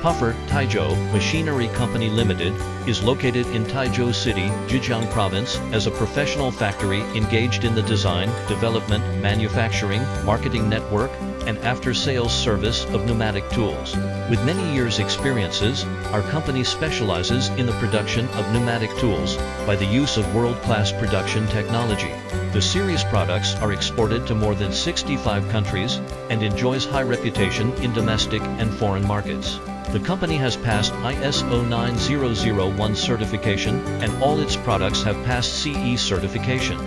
Huffer Taizhou Machinery Company Limited is located in Taizhou City, Zhejiang Province, as a professional factory engaged in the design, development, manufacturing, marketing network, and after-sales service of pneumatic tools. With many years' experiences, our company specializes in the production of pneumatic tools by the use of world-class production technology. The series products are exported to more than 65 countries and enjoys high reputation in domestic and foreign markets. The company has passed ISO 9001 certification and all its products have passed CE certification.